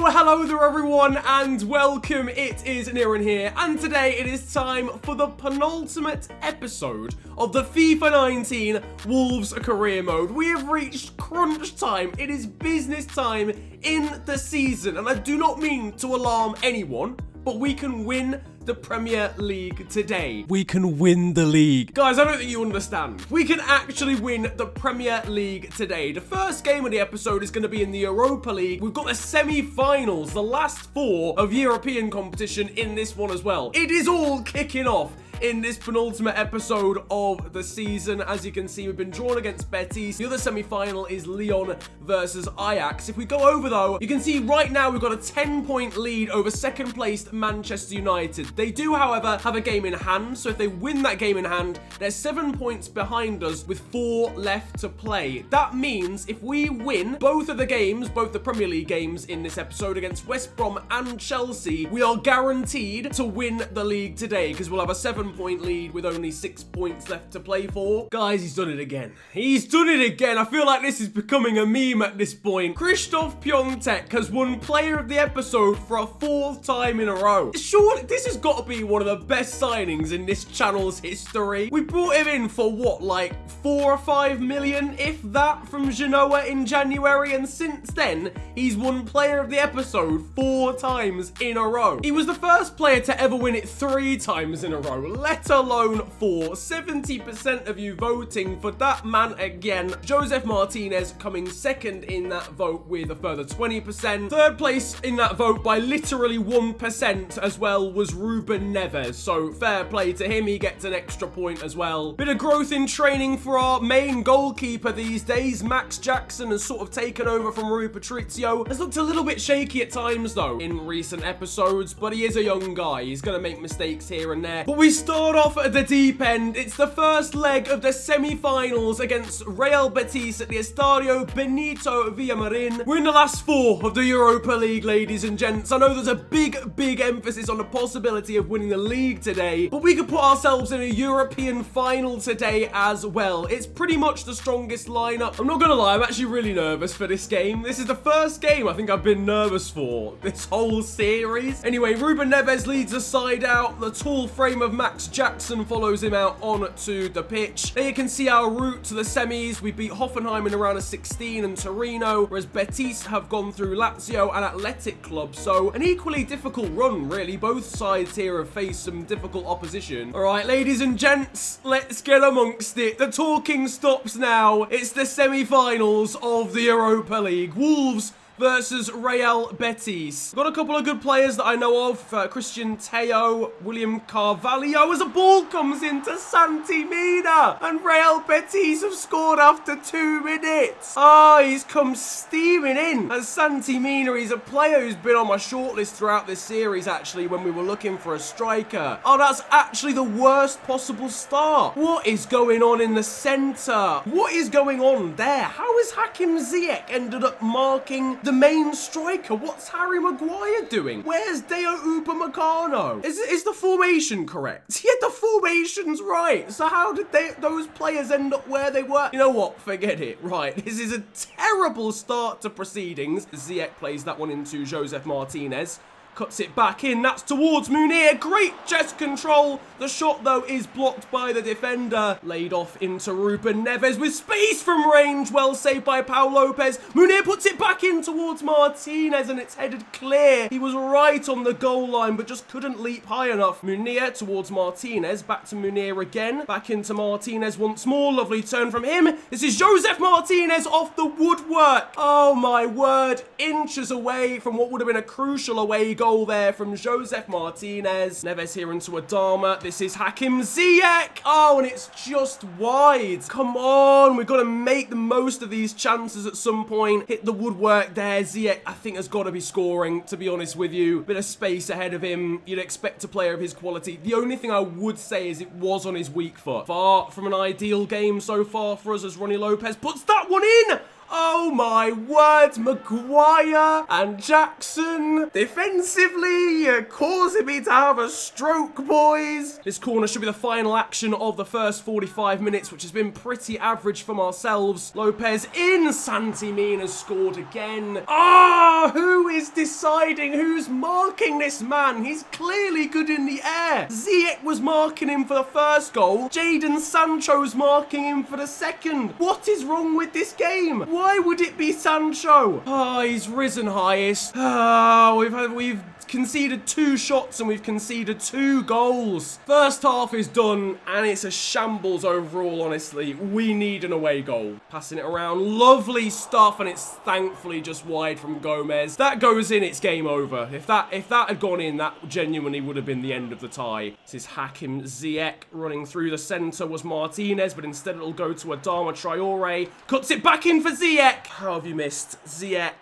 Hello there everyone and welcome. It is Niran here and today it is time for the penultimate episode of the FIFA 19 Wolves career mode. We have reached crunch time. It is business time in the season and I do not mean to alarm anyone, but we can win the Premier League today. We can win the league. Guys, I don't think you understand. We can actually win the Premier League today. The first game of the episode is going to be in the Europa League. We've got the semi-finals, the last four of European competition in this one as well. It is all kicking off in this penultimate episode of the season. As you can see, we've been drawn against Betis. The other semi-final is Lyon versus Ajax. If we go over though, you can see right now we've got a 10-point lead over second placed Manchester United. They do, however, have a game in hand. So if they win that game in hand, they're 7 points behind us with 4 left to play. That means if we win both of the games, both the Premier League games in this episode against West Brom and Chelsea, we are guaranteed to win the league today because we'll have a 7-point lead with only 6 points left to play for. Guys, he's done it again. He's done it again. I feel like this is becoming a meme at this point. Krzysztof Piątek has won Player of the Episode for a 4th time in a row. Surely, this has got to be one of the best signings in this channel's history. We brought him in for what, like 4 or 5 million, if that, from Genoa in January, and since then, he's won Player of the Episode 4 times in a row. He was the first player to ever win it 3 times in a row, let alone 4. 70% of you voting for that man again. Joseph Martinez coming second in that vote with a further 20%. Third place in that vote by literally 1% as well was Ruben Neves. So fair play to him. He gets an extra point as well. Bit of growth in training for our main goalkeeper these days. Max Jackson has sort of taken over from Rui Patricio. Has looked a little bit shaky at times though in recent episodes, but he is a young guy. He's going to make mistakes here and there. But we start off at the deep end. It's the first leg of the semi-finals against Real Betis at the Estadio Benito Villamarin. We're in the last 4 of the Europa League, ladies and gents. I know there's a big emphasis on the possibility of winning the league today, but we could put ourselves in a European final today as well. It's pretty much the strongest lineup. I'm not gonna lie, I'm actually really nervous for this game. This is the first game I think I've been nervous for this whole series. Anyway, Ruben Neves leads the side out. The tall frame of Max Jackson follows him out onto the pitch. There you can see our route to the semis. We beat Hoffenheim in a round of 16 and Torino, whereas Betis have gone through Lazio and Athletic Club. So an equally difficult run, really. Both sides here have faced some difficult opposition. All right, ladies and gents, let's get amongst it. The talking stops now. It's the semi-finals of the Europa League. Wolves versus Real Betis. Got a couple of good players that I know of. Christian Teo, William Carvalho, as a ball comes into Santi Mina. And Real Betis have scored after 2 minutes. He's come steaming in. And Santi Mina, he's a player who's been on my shortlist throughout this series, actually, when we were looking for a striker. Oh, that's actually the worst possible start. What is going on in the centre? What is going on there? How has Hakim Ziyech ended up marking the main striker? What's Harry Maguire doing? Where's Deo Upamecano? Is the formation correct? Yeah, the formation's right. So how did those players end up where they were? You know what? Forget it. Right. This is a terrible start to proceedings. Ziyech plays that one into Joseph Martinez. Cuts it back in. That's towards Munir. Great chest control. The shot, though, is blocked by the defender. Laid off into Ruben Neves with space from range. Well saved by Pau Lopez. Munir puts it back in towards Martinez, and it's headed clear. He was right on the goal line, but just couldn't leap high enough. Munir towards Martinez. Back to Munir again. Back into Martinez once more. Lovely turn from him. This is Joseph Martinez off the woodwork. Oh, my word. Inches away from what would have been a crucial away goal there from Joseph Martinez. Neves here into Adama. This is Hakim Ziyech. Oh, and it's just wide. Come on. We've got to make the most of these chances at some point. Hit the woodwork there. Ziyech, I think, has got to be scoring, to be honest with you. Bit of space ahead of him. You'd expect a player of his quality. The only thing I would say is it was on his weak foot. Far from an ideal game so far for us as Ronnie Lopez puts that one in. Oh my word, Maguire and Jackson. Defensively, you're causing me to have a stroke, boys. This corner should be the final action of the first 45 minutes, which has been pretty average from ourselves. Lopez in. Santi Mina scored again. Ah, who is deciding who's marking this man? He's clearly good in the air. Ziyech was marking him for the first goal. Jadon Sancho's marking him for the second. What is wrong with this game? Why would it be Sancho? Ah, he's risen highest. Ah, we've conceded 2 shots and we've conceded 2 goals. First half is done and it's a shambles overall, honestly. We need an away goal. Passing it around, lovely stuff, and it's thankfully just wide from Gomez. That goes in, it's game over. If that had gone in, that genuinely would have been the end of the tie. This is Hakim Ziyech running through the centre was Martinez, but instead it'll go to Adama Traore. Cuts it back in for Ziyech. How have you missed? Ziyech.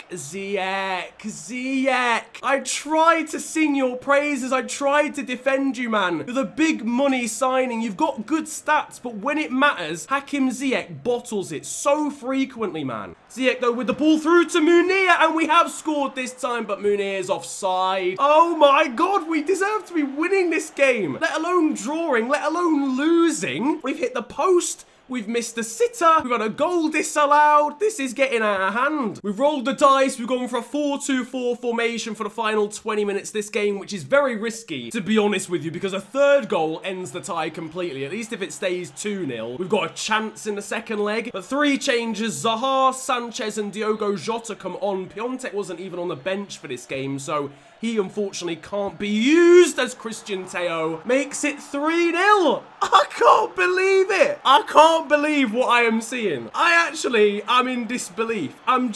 I tried to sing your praises. I tried to defend you, man. You're the big money signing. You've got good stats, but when it matters, Hakim Ziyech bottles it so frequently, man. Ziyech, though, with the ball through to Munir, and we have scored this time, but Munir's offside. Oh my God, we deserve to be winning this game, let alone drawing, let alone losing. We've hit the post. We've missed a sitter. We've had a goal disallowed. This is getting out of hand. We've rolled the dice. We've gone for a 4-2-4 formation for the final 20 minutes this game, which is very risky, to be honest with you, because a third goal ends the tie completely. At least if it stays 2-0. We've got a chance in the second leg. But 3 changes. Zaha, Sanchez, and Diogo Jota come on. Piontek wasn't even on the bench for this game, so he unfortunately can't be used, as Christian Teo makes it 3-0. I can't believe it. I can't believe what I am seeing. I'm in disbelief. I'm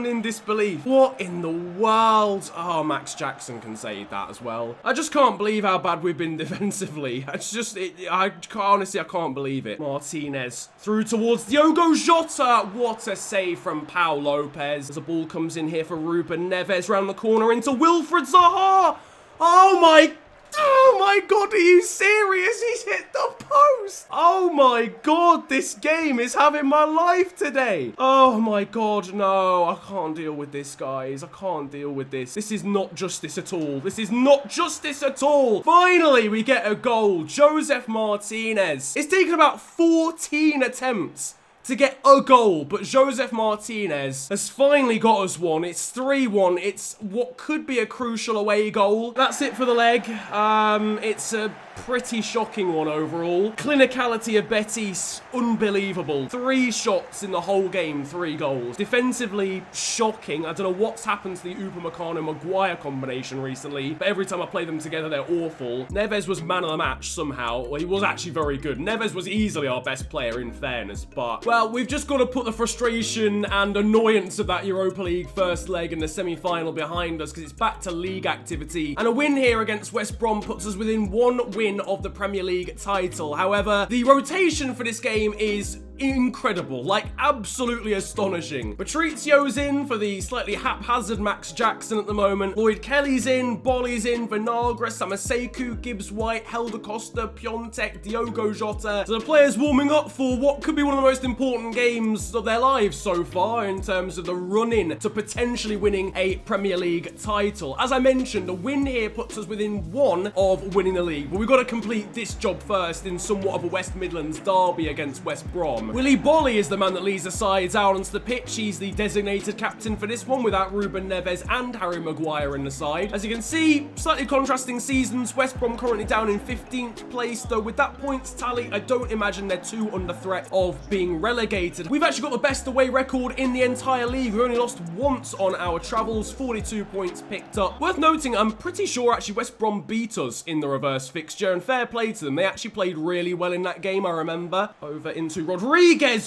in disbelief. What in the world? Oh, Max Jackson can say that as well. I just can't believe how bad we've been defensively. Honestly, I can't believe it. Martinez through towards Diogo Jota. What a save from Pau Lopez. As the ball comes in here for Ruben Neves round the corner into Wilfred Zaha. Oh my God, are you serious? He's hit the post. Oh my God, this game is having my life today. Oh my God, no. I can't deal with this, guys. I can't deal with this. This is not justice at all. This is not justice at all. Finally, we get a goal. Joseph Martinez. It's taken about 14 attempts to get a goal, but Joseph Martinez has finally got us one. It's 3-1. It's what could be a crucial away goal. That's it for the leg. It's a pretty shocking one overall. Clinicality of Betis, unbelievable. 3 shots in the whole game, 3 goals. Defensively, shocking. I don't know what's happened to the Upamecano-Maguire combination recently, but every time I play them together, they're awful. Neves was man of the match somehow. Well, he was actually very good. Neves was easily our best player, in fairness, but, well, we've just got to put the frustration and annoyance of that Europa League first leg and the semi-final behind us, because it's back to league activity. And a win here against West Brom puts us within 1 win of the Premier League title. However, the rotation for this game is incredible, like absolutely astonishing. Patrizio's in for the slightly haphazard Max Jackson at the moment. Lloyd Kelly's in, Bolly's in, Vinagre, Samaseku, Gibbs White, Helder Costa, Piontek, Diogo Jota. So the players warming up for what could be one of the most important games of their lives so far in terms of the run-in to potentially winning a Premier League title. As I mentioned, the win here puts us within 1 of winning the league, but we've got to complete this job first in somewhat of a West Midlands derby against West Brom. Willy Bolly is the man that leads the sides out onto the pitch. He's the designated captain for this one without Ruben Neves and Harry Maguire in the side. As you can see, slightly contrasting seasons. West Brom currently down in 15th place, though with that points tally, I don't imagine they're too under threat of being relegated. We've actually got the best away record in the entire league. We only lost once on our travels, 42 points picked up. Worth noting, I'm pretty sure actually West Brom beat us in the reverse fixture, and fair play to them. They actually played really well in that game, I remember. Over into Rodriguez.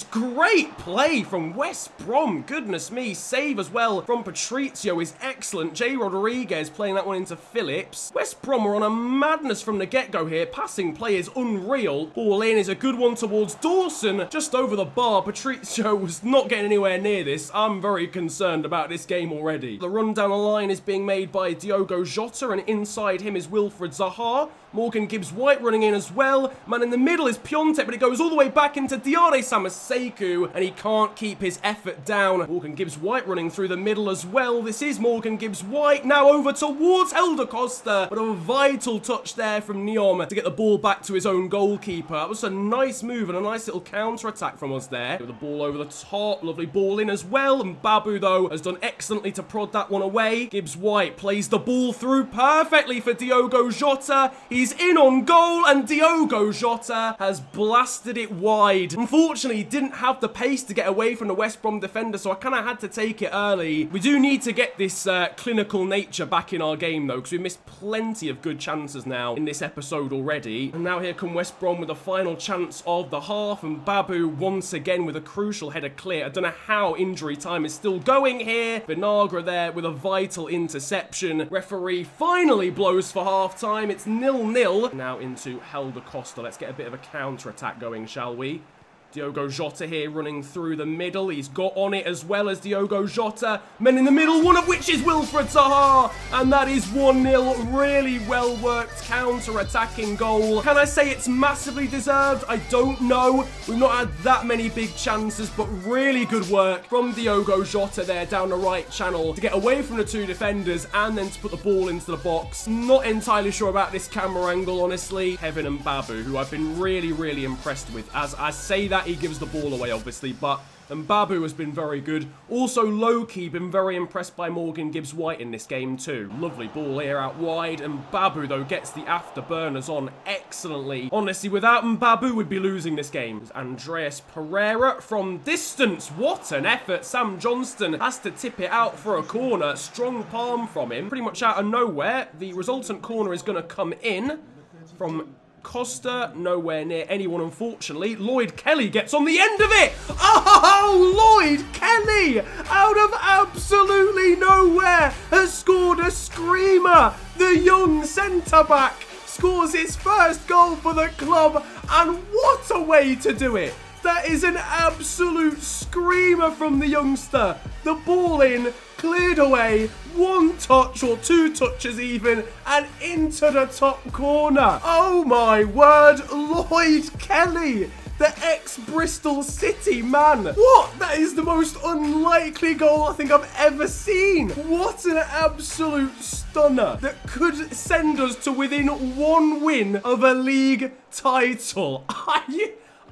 Great play from West Brom. Goodness me. Save as well from Patrizio is excellent. Jay Rodriguez playing that one into Phillips. West Brom are on a madness from the get-go here. Passing play is unreal. Ball in is a good one towards Dawson. Just over the bar. Patrizio was not getting anywhere near this. I'm very concerned about this game already. The run down the line is being made by Diogo Jota, and inside him is Wilfred Zaha. Morgan Gibbs White running in as well. Man in the middle is Piontek, but it goes all the way back into Diarra Samaseku, and he can't keep his effort down. Morgan Gibbs-White running through the middle as well. This is Morgan Gibbs-White now over towards Helder Costa, but a vital touch there from Neom to get the ball back to his own goalkeeper. That was a nice move and a nice little counter-attack from us there. With the ball over the top, lovely ball in as well, and Babu, though, has done excellently to prod that one away. Gibbs-White plays the ball through perfectly for Diogo Jota. He's in on goal, and Diogo Jota has blasted it wide. Unfortunately, he didn't have the pace to get away from the West Brom defender, so I kind of had to take it early. We do need to get this clinical nature back in our game, though, because we've missed plenty of good chances now in this episode already. And now here come West Brom with the final chance of the half, and Babu once again with a crucial header clear. I don't know how injury time is still going here. Vinagre there with a vital interception. Referee finally blows for half-time. It's 0-0. Now into Helder Costa. Let's get a bit of a counter-attack going, shall we? Diogo Jota here running through the middle. He's got on it as well as Diogo Jota. Men in the middle, one of which is Wilfred Zaha. And that is 1-0. Really well-worked counter-attacking goal. Can I say it's massively deserved? I don't know. We've not had that many big chances, but really good work from Diogo Jota there down the right channel to get away from the two defenders and then to put the ball into the box. Not entirely sure about this camera angle, honestly. Kevin and Babu, who I've been really impressed with. As I say that, he gives the ball away, obviously, but Babu has been very good. Also, low-key, been very impressed by Morgan Gibbs-White in this game too. Lovely ball here out wide, and Babu, though, gets the afterburners on excellently. Honestly, without Babu, we'd be losing this game. There's Andreas Pereira from distance. What an effort. Sam Johnston has to tip it out for a corner. Strong palm from him. Pretty much out of nowhere. The resultant corner is going to come in from Costa, nowhere near anyone, unfortunately. Lloyd Kelly gets on the end of it. Oh, Lloyd Kelly, out of absolutely nowhere, has scored a screamer. The young centre-back scores his first goal for the club, and what a way to do it. That is an absolute screamer from the youngster. The ball in, cleared away, one touch or two touches even, and into the top corner. Oh my word, Lloyd Kelly, the ex-Bristol City man. What? That is the most unlikely goal I think I've ever seen. What an absolute stunner that could send us to within one win of a league title.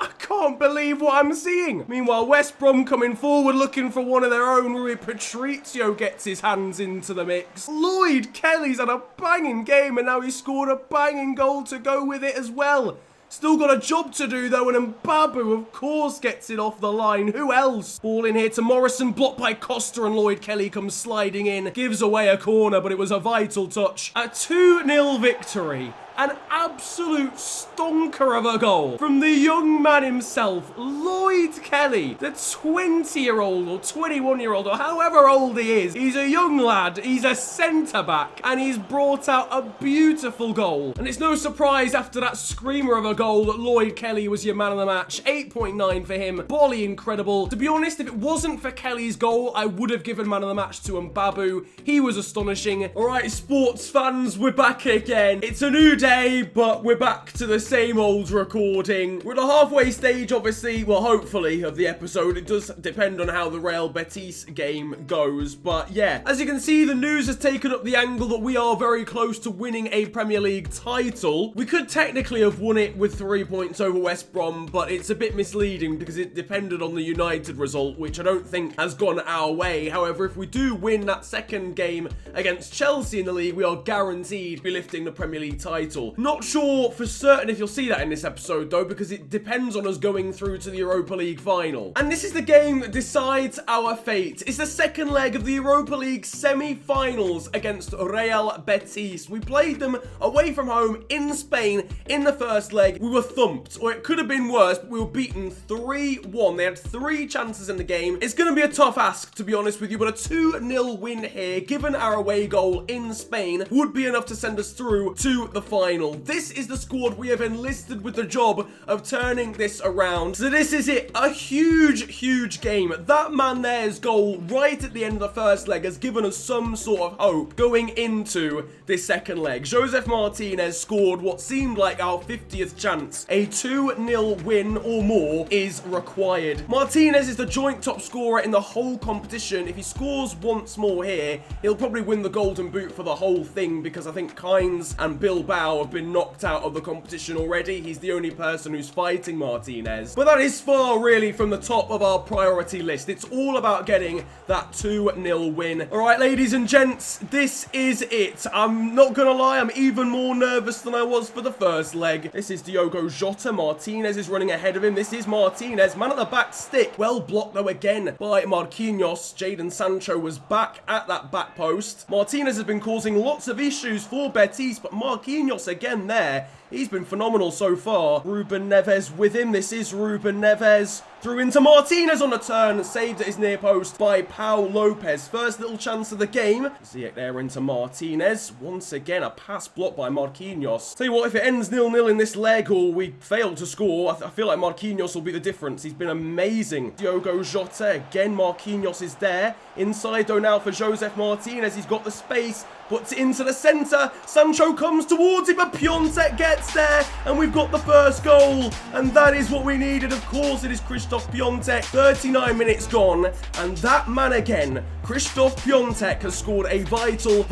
I can't believe what I'm seeing. Meanwhile, West Brom coming forward looking for one of their own. Rui Patricio gets his hands into the mix. Lloyd Kelly's had a banging game, and now he's scored a banging goal to go with it as well. Still got a job to do, though, and Mbabu, of course, gets it off the line. Who else? Ball in here to Morrison, blocked by Costa, and Lloyd Kelly comes sliding in. Gives away a corner, but it was a vital touch. A 2-0 victory. An absolute stonker of a goal from the young man himself, Lloyd Kelly, the 20-year-old or 21-year-old or however old he is. He's a young lad, he's a centre-back, and he's brought out a beautiful goal. And it's no surprise after that screamer of a goal that Lloyd Kelly was your man of the match. 8.9 for him, Bolly incredible. To be honest, if it wasn't for Kelly's goal, I would have given man of the match to Mbabu. He was astonishing. All right, sports fans, we're back again. It's a new day, but we're back to the same old recording. We're at the halfway stage, obviously, well, hopefully, of the episode. It does depend on how the Real Betis game goes, but yeah. As you can see, the news has taken up the angle that we are very close to winning a Premier League title. We could technically have won it with 3 points over West Brom, but it's a bit misleading because it depended on the United result, which I don't think has gone our way. However, if we do win that second game against Chelsea in the league, we are guaranteed to be lifting the Premier League title. Not sure for certain if you'll see that in this episode, though, because it depends on us going through to the Europa League final. And this is the game that decides our fate. It's the second leg of the Europa League semi-finals against Real Betis. We played them away from home in Spain in the first leg. We were thumped, or it could have been worse, but we were beaten 3-1. They had 3 chances in the game. It's going to be a tough ask, to be honest with you, but a 2-0 win here, given our away goal in Spain, would be enough to send us through to the final. final. This is the squad we have enlisted with the job of turning this around. So this is it. A huge game. That man there's goal right at the end of the first leg has given us some sort of hope going into this second leg. Josef Martinez scored what seemed like our 50th chance. A 2-0 win or more is required. Martinez is the joint top scorer in the whole competition. If he scores once more here, he'll probably win the golden boot for the whole thing, because I think Kynes and Bilbao have been knocked out of the competition already. He's the only person who's fighting Martinez. But that is far really from the top of our priority list. It's all about getting that 2-0 win. All right, ladies and gents, this is it. I'm not gonna lie, I'm even more nervous than I was for the first leg. This is Diogo Jota. Martinez is running ahead of him. This is Martinez, man at the back stick. Well blocked though again by Marquinhos. Jadon Sancho was back at that back post. Martinez has been causing lots of issues for Betis, but Marquinhos again there. He's been phenomenal so far. Ruben Neves with him. This is Ruben Neves. Through into Martinez on the turn. Saved at his near post by Pau Lopez. First little chance of the game. Ziyech there into Martinez. Once again, a pass blocked by Marquinhos. Tell you what, if it ends 0-0 in this leg or we fail to score, I feel like Marquinhos will be the difference. He's been amazing. Diogo Jota. Again, Marquinhos is there. Inside though now for Josef Martinez. He's got the space. Puts it into the centre. Sancho comes towards him, but Piontek gets there. And we've got the first goal. And that is what we needed. Of course, it is Christoph Piontek. 39 minutes gone. And that man again, Christoph Piontek, has scored a vital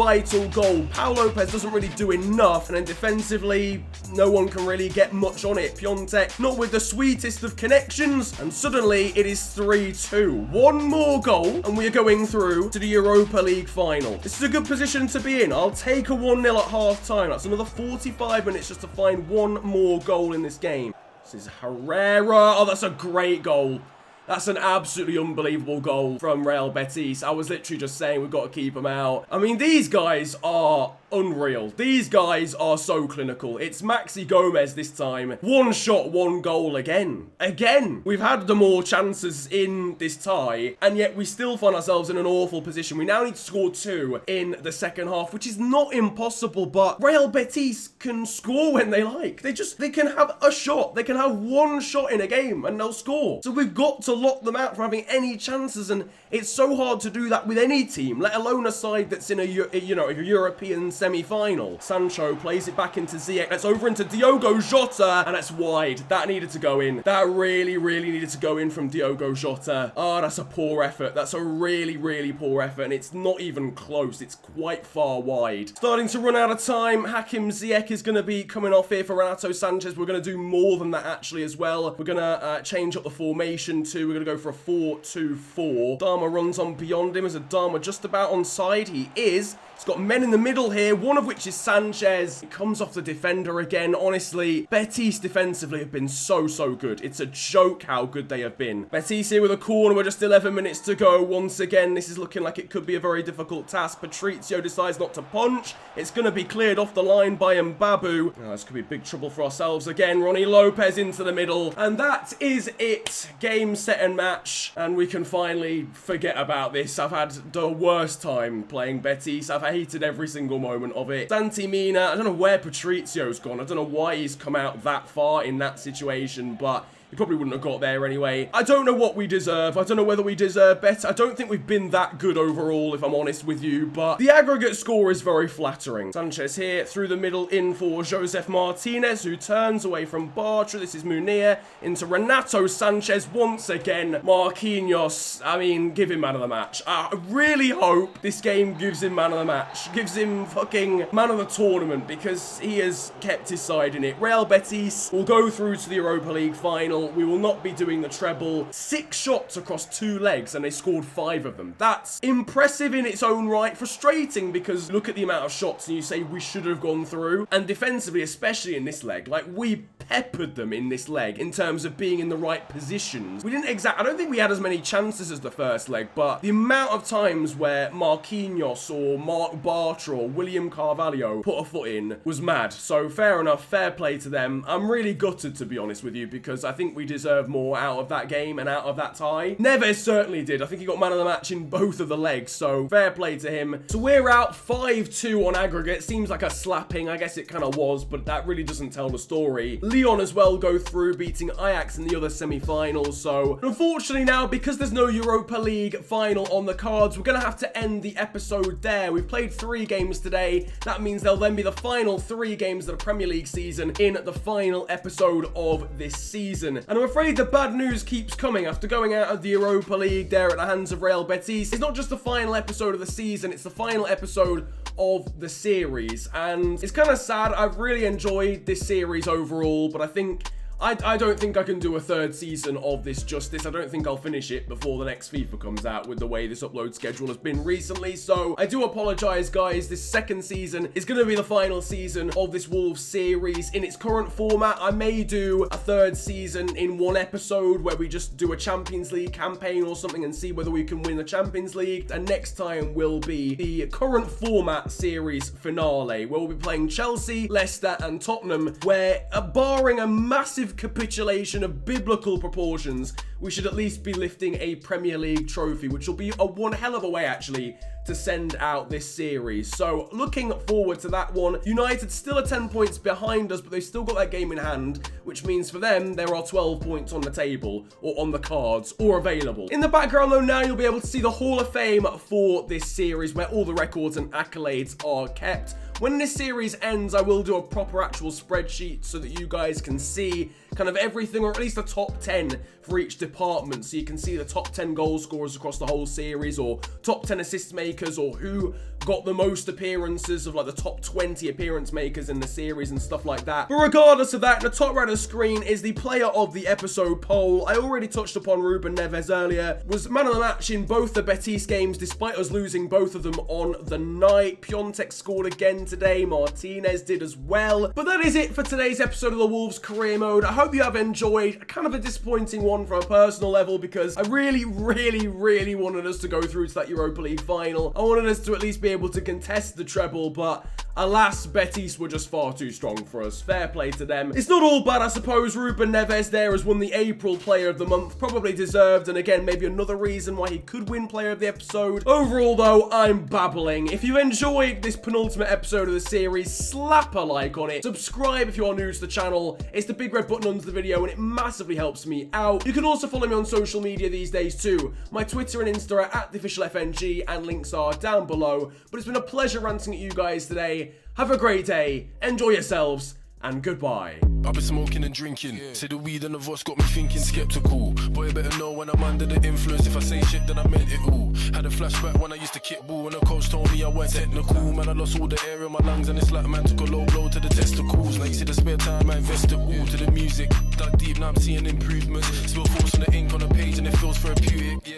goal. Pau Lopez doesn't really do enough. And then defensively, no one can really get much on it. Piontek, not with the sweetest of connections. And suddenly, it is 3-2. One more goal, and we are going through to the Europa League final. This is a good position to be in. I'll take a 1-0 at half time. That's another 45 minutes just to find one more goal in this game. This is Herrera. Oh, that's a great goal. That's an absolutely unbelievable goal from Real Betis. I was literally just saying we've got to keep them out. I mean, these guys are unreal. These guys are so clinical. It's Maxi Gomez this time. One shot, one goal again. Again. We've had the more chances in this tie, and yet we still find ourselves in an awful position. We now need to score 2 in the second half, which is not impossible, but Real Betis can score when they like. They can have a shot. They can have one shot in a game, and they'll score. So we've got to lock them out from having any chances, and it's so hard to do that with any team, let alone a side that's in a European semi-final. Sancho plays it back into Ziyech. That's over into Diogo Jota, and that's wide. That needed to go in. That really needed to go in from Diogo Jota. Oh, that's a poor effort. That's a really poor effort, and it's not even close. It's quite far wide. Starting to run out of time. Hakim Ziyech is going to be coming off here for Renato Sanchez. We're going to do more than that actually as well. We're going to change up the formation too. We're going to go for a 4-2-4. Dharma runs on beyond him. Is Dharma just about onside? He is. He's got men in the middle here, one of which is Sanchez. It comes off the defender again. Honestly, Betis defensively have been so good. It's a joke how good they have been. Betis here with a corner. We're just 11 minutes to go. Once again, this is looking like it could be a very difficult task. Patrizio decides not to punch. It's going to be cleared off the line by Mbabu. Oh, this could be big trouble for ourselves again. Ronnie Lopez into the middle. And that is it. Game, set, and match. And we can finally forget about this. I've had the worst time playing Betis. I've hated every single moment of it. Santi Mina, I don't know where Patrizio's gone. I don't know why he's come out that far in that situation, but he probably wouldn't have got there anyway. I don't know what we deserve. I don't know whether we deserve better. I don't think we've been that good overall, if I'm honest with you, but the aggregate score is very flattering. Sanchez here through the middle in for Josef Martinez, who turns away from Bartra. This is Munir into Renato Sanchez once again. Marquinhos, I mean, give him man of the match. I really hope this game gives him man of the match. Gives him fucking man of the tournament, because he has kept his side in it. Real Betis will go through to the Europa League final. We will not be doing the treble. 6 shots across 2 legs, and they scored 5 of them. That's impressive in its own right. Frustrating, because look at the amount of shots and you say we should have gone through. And defensively, especially in this leg, like, we peppered them in this leg in terms of being in the right positions. We didn't I don't think we had as many chances as the first leg, but the amount of times where Marquinhos or Mark Bartra or William Carvalho put a foot in was mad. So fair enough, fair play to them. I'm really gutted, to be honest with you, because I think we deserve more out of that game and out of that tie. Neves certainly did. I think he got man of the match in both of the legs, so fair play to him. So we're out 5-2 on aggregate. Seems like a slapping. I guess it kind of was, but that really doesn't tell the story. Lyon as well go through, beating Ajax in the other semi-finals. So unfortunately now, because there's no Europa League final on the cards, we're going to have to end the episode there. We've played 3 games today. That means there'll then be the final 3 games of the Premier League season in the final episode of this season. And I'm afraid the bad news keeps coming after going out of the Europa League there at the hands of Real Betis. It's not just the final episode of the season, it's the final episode of the series. And it's kind of sad. I've really enjoyed this series overall, but I don't think I can do a 3rd season of this justice. I don't think I'll finish it before the next FIFA comes out with the way this upload schedule has been recently. So I do apologize, guys. This 2nd season is going to be the final season of this Wolves series in its current format. I may do a 3rd season in 1 episode where we just do a Champions League campaign or something and see whether we can win the Champions League. And next time will be the current format series finale, where we'll be playing Chelsea, Leicester and Tottenham, where barring a massive capitulation of biblical proportions, we should at least be lifting a Premier League trophy, which will be one hell of a way actually to send out this series. So looking forward to that one. United still are 10 points behind us, but they've still got that game in hand, which means for them there are 12 points on the table or on the cards or available. In the background though, now you'll be able to see the Hall of Fame for this series, where all the records and accolades are kept. When this series ends, I will do a proper actual spreadsheet so that you guys can see kind of everything, or at least the top 10 for each department. So you can see the top 10 goal scorers across the whole series, or top 10 assist makers, or who got the most appearances of like the top 20 appearance makers in the series and stuff like that. But regardless of that, in the top right of the screen is the player of the episode poll. I already touched upon Ruben Neves earlier. Was man of the match in both the Betis games, despite us losing both of them on the night. Piontek scored again today. Martinez did as well. But that is it for today's episode of the Wolves career mode. I hope you have enjoyed. Kind of a disappointing one from a personal level, because I really wanted us to go through to that Europa League final. I wanted us to at least be able to contest the treble, but alas, Betis were just far too strong for us. Fair play to them. It's not all bad, I suppose. Ruben Neves there has won the April Player of the Month. Probably deserved, and again, maybe another reason why he could win Player of the Episode. Overall, though, I'm babbling. If you enjoyed this penultimate episode of the series, slap a like on it. Subscribe if you are new to the channel. It's the big red button under the video, and it massively helps me out. You can also follow me on social media these days too. My Twitter and Insta are @theofficialfng, and links are down below. But it's been a pleasure ranting at you guys today. Have a great day, enjoy yourselves, and goodbye. I've been smoking and drinking. Say the weed and the voice got me thinking skeptical. Boy, you better know when I'm under the influence. If I say shit, then I meant it all. Had a flashback when I used to kick ball, and the coach told me I weren't technical. Man, I lost all the air in my lungs, and it's like man took a low blow to the testicles. Now you see the spare time, I invest it all to the music. Dug deep, now I'm seeing improvements. Still forcing the ink on the page, and it feels therapeutic, yeah.